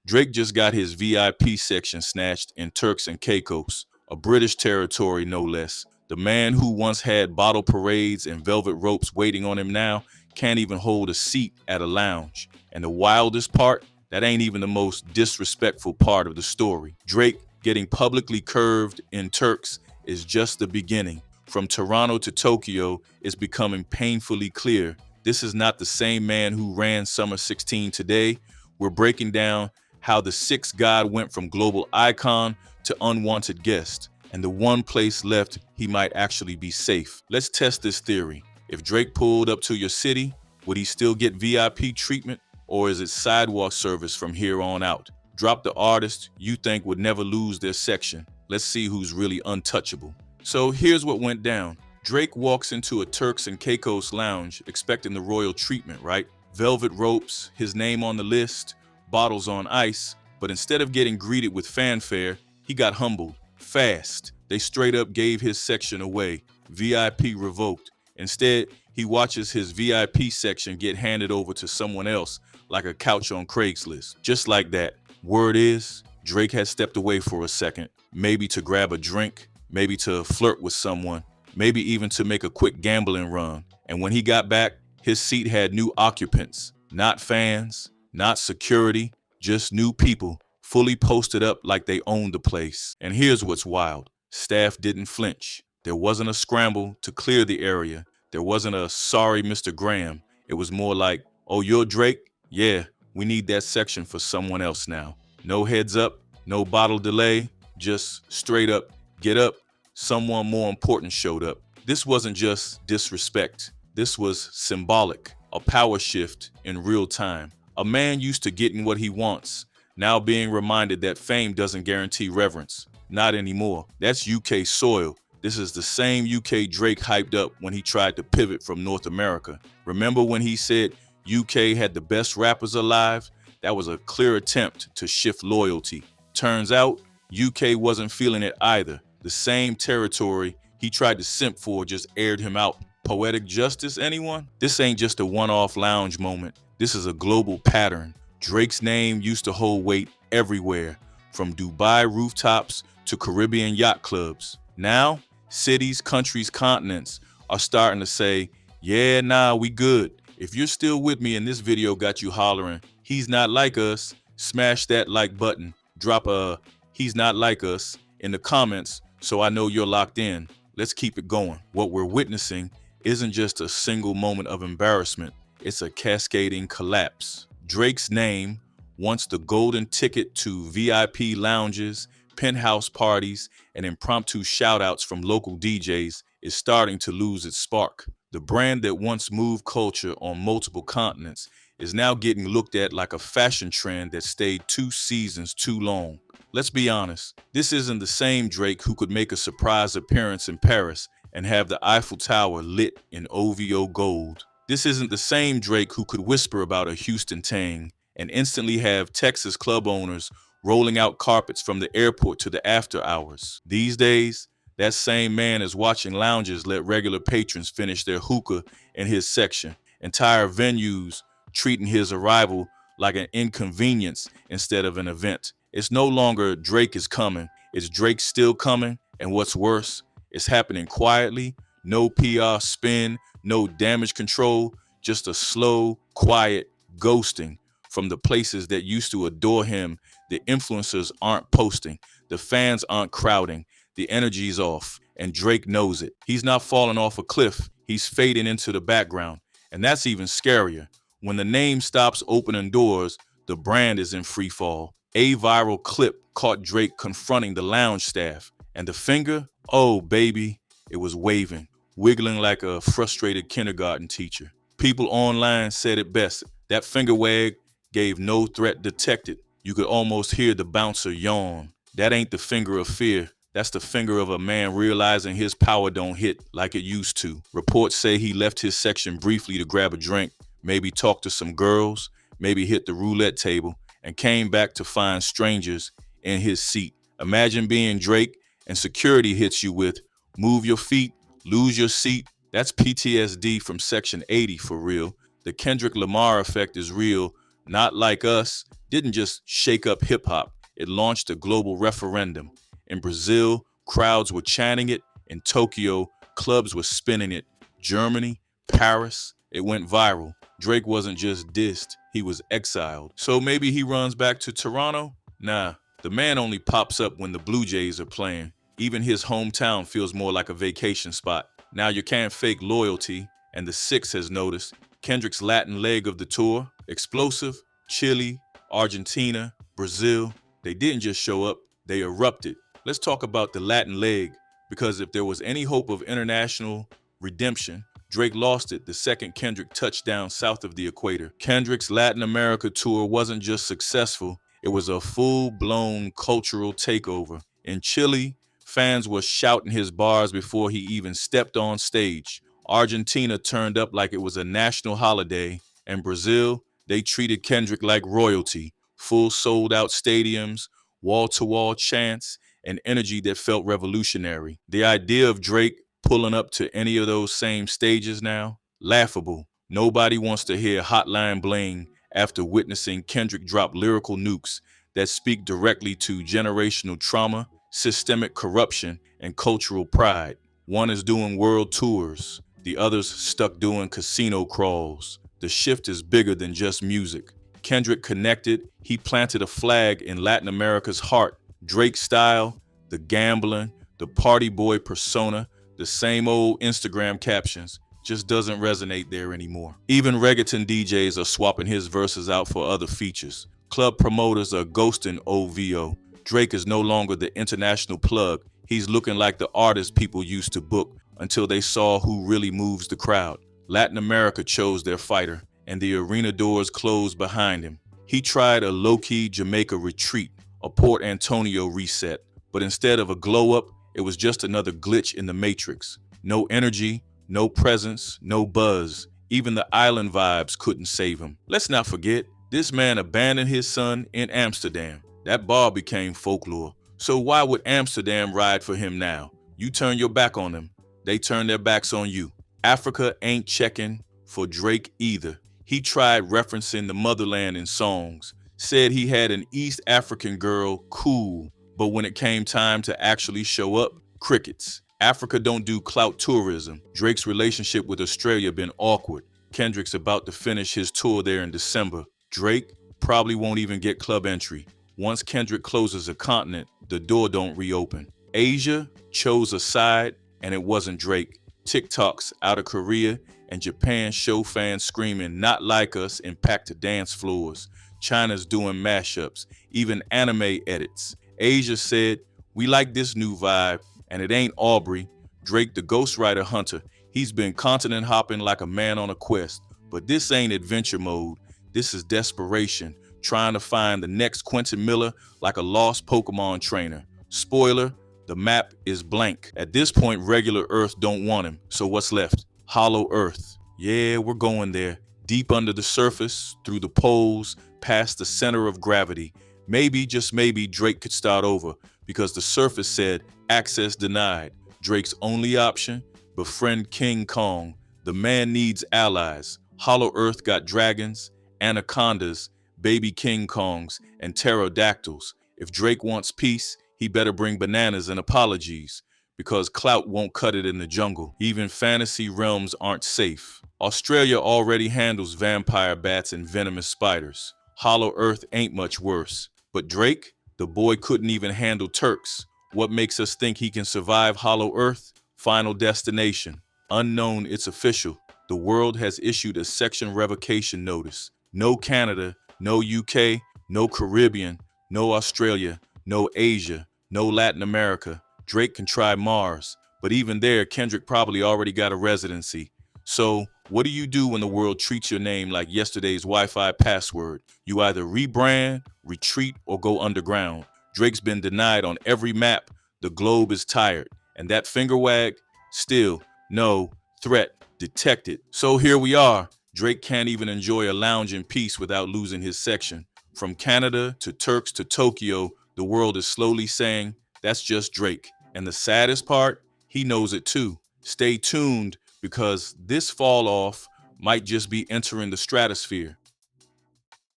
Drake just got his VIP section snatched in Turks and Caicos, a British territory no less. The man who once had bottle parades and velvet ropes waiting on him now can't even hold a seat at a lounge. And the wildest part, that ain't even the most disrespectful part of the story. Drake getting publicly curved in Turks is just the beginning. From Toronto to Tokyo, it's becoming painfully clear this is not the same man who ran Summer 16 today. We're breaking down how the sixth god went from global icon to unwanted guest, and the one place left he might actually be safe. Let's test this theory. If Drake pulled up to your city, would he still get VIP treatment, or is it sidewalk service from here on out? Drop the artist you think would never lose their section. Let's see who's really untouchable. So here's what went down. Drake walks into a Turks and Caicos lounge expecting the royal treatment, right? Velvet ropes, his name on the list, bottles on ice, but instead of getting greeted with fanfare, he got humbled, fast. They straight up gave his section away, VIP revoked. Instead, he watches his VIP section get handed over to someone else, like a couch on Craigslist. Just like that. Word is, Drake had stepped away for a second, maybe to grab a drink, maybe to flirt with someone, maybe even to make a quick gambling run. And when he got back, his seat had new occupants, not fans, not security, just new people, fully posted up like they owned the place. And here's what's wild. Staff didn't flinch. There wasn't a scramble to clear the area. There wasn't a sorry, Mr. Graham. It was more like, oh, you're Drake? Yeah, we need that section for someone else now. No heads up, no bottle delay, just straight up, get up. Someone more important showed up. This wasn't just disrespect. This was symbolic, a power shift in real time. A man used to getting what he wants, now being reminded that fame doesn't guarantee reverence. Not anymore. That's UK soil. This is the same UK Drake hyped up when he tried to pivot from North America. Remember when he said UK had the best rappers alive? That was a clear attempt to shift loyalty. Turns out, UK wasn't feeling it either. The same territory he tried to simp for just aired him out. Poetic justice, anyone? This ain't just a one-off lounge moment. This is a global pattern. Drake's name used to hold weight everywhere, from Dubai rooftops to Caribbean yacht clubs. Now, cities, countries, continents are starting to say, yeah, nah, we good. If you're still with me and this video got you hollering, he's not like us, smash that like button. Drop a he's not like us in the comments so I know you're locked in. Let's keep it going. What we're witnessing isn't just a single moment of embarrassment. It's a cascading collapse. Drake's name, once the golden ticket to VIP lounges, penthouse parties, and impromptu shout-outs from local DJs, is starting to lose its spark. The brand that once moved culture on multiple continents is now getting looked at like a fashion trend that stayed 2 seasons too long. Let's be honest, this isn't the same Drake who could make a surprise appearance in Paris and have the Eiffel Tower lit in OVO gold. This isn't the same Drake who could whisper about a Houston tang and instantly have Texas club owners rolling out carpets from the airport to the after hours. These days, that same man is watching lounges let regular patrons finish their hookah in his section, entire venues treating his arrival like an inconvenience instead of an event. It's no longer Drake is coming, it's Drake still coming, and what's worse, it's happening quietly, no PR spin, no damage control, just a slow, quiet ghosting from the places that used to adore him. The influencers aren't posting, the fans aren't crowding, the energy's off, and Drake knows it. He's not falling off a cliff, he's fading into the background, and that's even scarier. When the name stops opening doors, the brand is in free fall. A viral clip caught Drake confronting the lounge staff, and the finger, oh baby, it was waving, wiggling like a frustrated kindergarten teacher. People online said it best. That finger wag gave no threat detected. You could almost hear the bouncer yawn. That ain't the finger of fear. That's the finger of a man realizing his power don't hit like it used to. Reports say he left his section briefly to grab a drink, maybe talk to some girls, maybe hit the roulette table, and came back to find strangers in his seat. Imagine being Drake and security hits you with, move your feet, lose your seat. That's PTSD from Section 80 for real. The Kendrick Lamar effect is real, Not Like Us didn't just shake up hip hop, it launched a global referendum. In Brazil, crowds were chanting it. In Tokyo, clubs were spinning it. Germany, Paris, it went viral. Drake wasn't just dissed, he was exiled. So maybe he runs back to Toronto? Nah, the man only pops up when the Blue Jays are playing. Even his hometown feels more like a vacation spot. Now you can't fake loyalty, and the Six has noticed. Kendrick's Latin leg of the tour, explosive, Chile, Argentina, Brazil, they didn't just show up, they erupted. Let's talk about the Latin leg, because if there was any hope of international redemption, Drake lost it the second Kendrick touched down south of the equator. Kendrick's Latin America tour wasn't just successful, it was a full-blown cultural takeover. In Chile, fans were shouting his bars before he even stepped on stage. Argentina turned up like it was a national holiday, and Brazil, they treated Kendrick like royalty. Full sold-out stadiums, wall-to-wall chants, and energy that felt revolutionary. The idea of Drake pulling up to any of those same stages now, laughable. Nobody wants to hear Hotline Bling after witnessing Kendrick drop lyrical nukes that speak directly to generational trauma, systemic corruption, and cultural pride. One is doing world tours, the other's stuck doing casino crawls. The shift is bigger than just music. Kendrick connected, he planted a flag in Latin America's heart. Drake's style, the gambling, the party boy persona, the same old Instagram captions, just doesn't resonate there anymore. Even reggaeton DJs are swapping his verses out for other features. Club promoters are ghosting OVO. Drake is no longer the international plug. He's looking like the artist people used to book until they saw who really moves the crowd. Latin America chose their fighter, and the arena doors closed behind him. He tried a low-key Jamaica retreat, a Port Antonio reset, but instead of a glow-up, it was just another glitch in the matrix. No energy, no presence, no buzz. Even the island vibes couldn't save him. Let's not forget, this man abandoned his son in Amsterdam. That bar became folklore. So why would Amsterdam ride for him now? You turn your back on them, they turn their backs on you. Africa ain't checking for Drake either. He tried referencing the motherland in songs, said he had an East African girl, cool, but when it came time to actually show up, crickets. Africa don't do clout tourism. Drake's relationship with Australia been awkward. Kendrick's about to finish his tour there in December. Drake probably won't even get club entry. Once Kendrick closes a continent, the door don't reopen. Asia chose a side, and it wasn't Drake. TikToks out of Korea and Japan show fans screaming "Not Like Us" and packed to dance floors. China's doing mashups, even anime edits. Asia said, "We like this new vibe, and it ain't Aubrey." Drake, the ghostwriter hunter, he's been continent hopping like a man on a quest. But this ain't adventure mode. This is desperation, trying to find the next Quentin Miller like a lost Pokemon trainer. Spoiler, the map is blank. At this point, regular Earth don't want him. So what's left? Hollow Earth. Yeah, we're going there. Deep under the surface, through the poles, past the center of gravity. Maybe, just maybe, Drake could start over because the surface said access denied. Drake's only option? Befriend King Kong. The man needs allies. Hollow Earth got dragons, anacondas, baby King Kongs, and pterodactyls. If Drake wants peace, he better bring bananas and apologies, because clout won't cut it in the jungle. Even fantasy realms aren't safe. Australia already handles vampire bats and venomous spiders. Hollow Earth ain't much worse. But Drake, the boy couldn't even handle Turks. What makes us think he can survive Hollow Earth? Final destination. Unknown, it's official. The world has issued a section revocation notice. No Canada, no UK, no Caribbean, no Australia, no Asia, no Latin America. Drake can try Mars, but even there, Kendrick probably already got a residency. So, what do you do when the world treats your name like yesterday's Wi-Fi password? You either rebrand, retreat, or go underground. Drake's been denied on every map. The globe is tired. And that finger wag? Still, no, threat detected. So here we are. Drake can't even enjoy a lounge in peace without losing his section. From Canada to Turks to Tokyo, the world is slowly saying, that's just Drake. And the saddest part, he knows it too. Stay tuned, because this fall off might just be entering the stratosphere.